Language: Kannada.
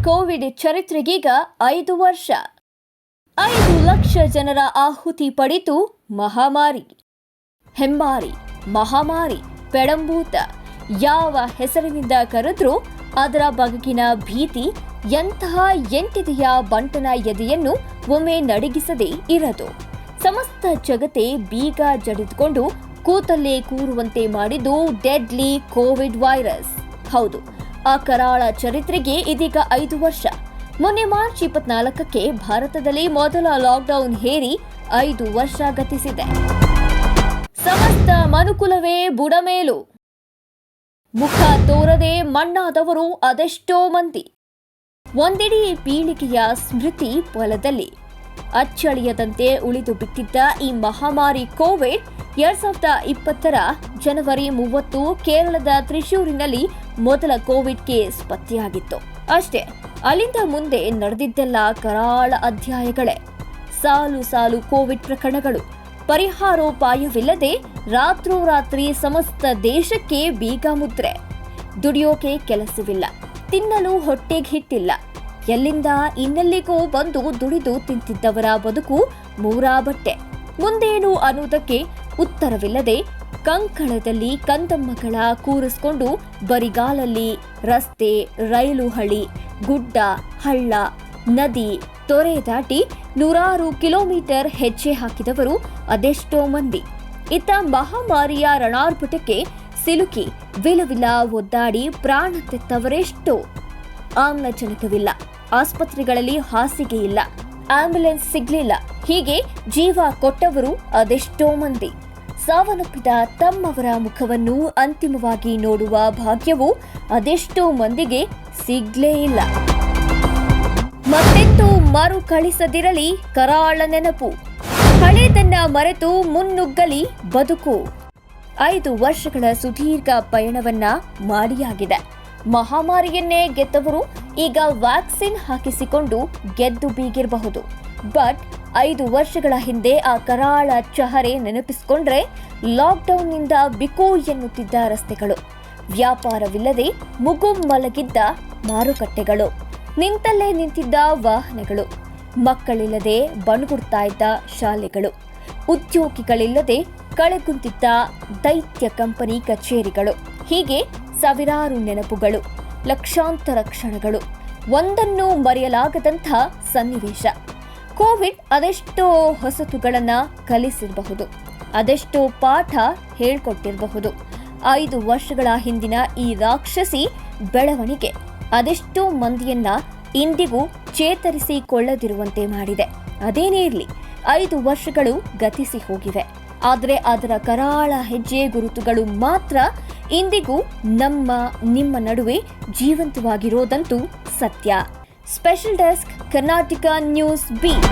ಕೋವಿಡ್ ಚರಿತ್ರೆಗೀಗ 5 ವರ್ಷ. 5 ಲಕ್ಷ ಜನರ ಆಹುತಿ ಪಡೆದು ಮಹಾಮಾರಿ, ಹೆಮ್ಮಾರಿ, ಮಹಾಮಾರಿ, ಪೆಡಂಭೂತ ಯಾವ ಹೆಸರಿನಿಂದ ಕರೆದ್ರೂ ಅದರ ಬಗೆಗಿನ ಭೀತಿ ಎಂತಹ ಎಂಟಿದೆಯ ಬಂಟನ ಎದೆಯನ್ನು ಒಮ್ಮೆ ನಡಗಿಸದೇ ಇರದು. ಸಮಸ್ತ ಜಗತ್ತೇ ಬೀಗ ಜಡಿದುಕೊಂಡು ಕೂತಲ್ಲೇ ಕೂರುವಂತೆ ಮಾಡಿದ್ದು ಡೆಡ್ಲಿ ಕೋವಿಡ್ ವೈರಸ್. ಹೌದು, ಆ ಕರಾಳ ಚರಿತ್ರೆಗೆ ಇದೀಗ 5 ವರ್ಷ. ಮೊನ್ನೆ ಮಾರ್ಚ್ 24ಕ್ಕೆ ಭಾರತದಲ್ಲಿ ಮೊದಲ ಲಾಕ್ಡೌನ್ ಹೇರಿ 5 ವರ್ಷ ಗತಿಸಿದೆ. ಸಮಸ್ತ ಮನುಕುಲವೇ ಬುಡಮೇಲು. ಮುಖ ತೋರದೆ ಮಣ್ಣಾದವರು ಅದೆಷ್ಟೋ ಮಂದಿ. ಒಂದಿಡೀ ಪೀಳಿಗೆಯ ಸ್ಮೃತಿ ಫಲದಲ್ಲಿ ಅಚ್ಚಳಿಯದಂತೆ ಉಳಿದು ಬಿಟ್ಟಿದ್ದ ಈ ಮಹಾಮಾರಿ ಕೋವಿಡ್ 2020ರ ಜನವರಿ 30 ಕೇರಳದ ತ್ರಿಶೂರಿನಲ್ಲಿ ಮೊದಲ ಕೋವಿಡ್ ಕೇಸ್ ಪತ್ತೆಯಾಗಿತ್ತು. ಅಷ್ಟೇ, ಅಲ್ಲಿಂದ ಮುಂದೆ ನಡೆದಿದ್ದೆಲ್ಲ ಕರಾಳ ಅಧ್ಯಾಯಗಳೇ. ಸಾಲು ಸಾಲು ಕೋವಿಡ್ ಪ್ರಕರಣಗಳು, ಪರಿಹಾರೋಪಾಯವಿಲ್ಲದೆ ರಾತ್ರೋರಾತ್ರಿ ಸಮಸ್ತ ದೇಶಕ್ಕೆ ಬೀಗ ಮುದ್ರೆ. ದುಡಿಯೋಕೆ ಕೆಲಸವಿಲ್ಲ, ತಿನ್ನಲು ಹೊಟ್ಟೆಗೆ ಹಿಟ್ಟಿಲ್ಲ. ಎಲ್ಲಿಂದ ಇನ್ನೆಲ್ಲಿಗೂ ಬಂದು ದುಡಿದು ತಿಂತಿದ್ದವರ ಬದುಕು ಮೂರಾ ಬಟ್ಟೆ. ಮುಂದೇನು ಅನ್ನುವುದಕ್ಕೆ ಉತ್ತರವಿಲ್ಲದೆ ಕಂಕಳದಲ್ಲಿ ಕಂದಮ್ಮಗಳ ಕೂರಿಸಿಕೊಂಡು ಬರಿಗಾಲಲ್ಲಿ ರಸ್ತೆ, ರೈಲು ಹಳಿ, ಗುಡ್ಡ, ಹಳ್ಳ, ನದಿ, ತೊರೆ ದಾಟಿ ನೂರಾರು ಕಿಲೋಮೀಟರ್ ಹೆಜ್ಜೆ ಹಾಕಿದವರು ಅದೆಷ್ಟೋ ಮಂದಿ. ಇತ್ತ ಮಹಾಮಾರಿಯ ರಣಾರ್ಭಟಕ್ಕೆ ಸಿಲುಕಿ ವಿಲವಿಲ ಒದ್ದಾಡಿ ಪ್ರಾಣ ತೆತ್ತವರೆಷ್ಟೋ. ಆಮ್ಲಜನಕವಿಲ್ಲ, ಆಸ್ಪತ್ರೆಗಳಲ್ಲಿ ಹಾಸಿಗೆ ಇಲ್ಲ, ಆಂಬ್ಯುಲೆನ್ಸ್ ಸಿಗ್ಲಿಲ್ಲ. ಹೀಗೆ ಜೀವ ಕೊಟ್ಟವರು ಅದೆಷ್ಟೋ ಮಂದಿ. ಸಾವನ್ನಪ್ಪಿದ ತಮ್ಮವರ ಮುಖವನ್ನು ಅಂತಿಮವಾಗಿ ನೋಡುವ ಭಾಗ್ಯವು ಅದೆಷ್ಟೋ ಮಂದಿಗೆ ಸಿಗ್ಲೇ ಇಲ್ಲ. ಮತ್ತೆಂದು ಮರುಕಳಿಸದಿರಲಿ ಕರಾಳ ನೆನಪು. ಹಳೇದನ್ನ ಮರೆತು ಮುನ್ನುಗ್ಗಲಿ ಬದುಕು. 5 ವರ್ಷಗಳ ಸುದೀರ್ಘ ಪಯಣವನ್ನ ಮಾಡಿಯಾಗಿದೆ. ಮಹಾಮಾರಿಯನ್ನೇ ಗೆದ್ದವರು ಈಗ ವ್ಯಾಕ್ಸಿನ್ ಹಾಕಿಸಿಕೊಂಡು ಗೆದ್ದು ಬೀಗಿರಬಹುದು. ಬಟ್ 5 ವರ್ಷಗಳ ಹಿಂದೆ ಆ ಕರಾಳ ಚಹರೆ ನೆನಪಿಸಿಕೊಂಡ್ರೆ ಲಾಕ್ಡೌನ್ನಿಂದ ಬಿಕೋ ಎನ್ನುತ್ತಿದ್ದ ರಸ್ತೆಗಳು, ವ್ಯಾಪಾರವಿಲ್ಲದೆ ಮುಗುಮ್ಮಲಗಿದ್ದ ಮಾರುಕಟ್ಟೆಗಳು, ನಿಂತಲ್ಲೇ ನಿಂತಿದ್ದ ವಾಹನಗಳು, ಮಕ್ಕಳಿಲ್ಲದೆ ಬಣಗುಡ್ತಾ ಇದ್ದ ಶಾಲೆಗಳು, ಉದ್ಯೋಗಿಗಳಿಲ್ಲದೆ ಕಳೆಗುಂತಿದ್ದ ದೈತ್ಯ ಕಂಪನಿ ಕಚೇರಿಗಳು. ಹೀಗೆ ಸಾವಿರಾರು ನೆನಪುಗಳು, ಲಕ್ಷಾಂತರ ಕ್ಷಣಗಳು, ಒಂದನ್ನು ಮರೆಯಲಾಗದಂಥ ಸನ್ನಿವೇಶ. ಕೋವಿಡ್ ಅದೆಷ್ಟೋ ಹೊಸತುಗಳನ್ನ ಕಲಿಸಿರಬಹುದು, ಅದೆಷ್ಟೋ ಪಾಠ ಹೇಳ್ಕೊಟ್ಟಿರಬಹುದು. 5 ವರ್ಷಗಳ ಹಿಂದಿನ ಈ ರಾಕ್ಷಸಿ ಬೆಳವಣಿಗೆ ಅದೆಷ್ಟೋ ಮಂದಿಯನ್ನ ಇಂದಿಗೂ ಚೇತರಿಸಿಕೊಳ್ಳದಿರುವಂತೆ ಮಾಡಿದೆ. ಅದೇನೇ ಇರಲಿ, 5 ವರ್ಷಗಳು ಗತಿಸಿ ಹೋಗಿವೆ. ಆದರೆ ಅದರ ಕರಾಳ ಹೆಜ್ಜೆ ಗುರುತುಗಳು ಮಾತ್ರ ಇಂದಿಗೂ ನಿಮ್ಮ ನಡುವೆ ಜೀವಂತವಾಗಿರೋದಂತೂ ಸತ್ಯ. Special desk, Karnataka news beet.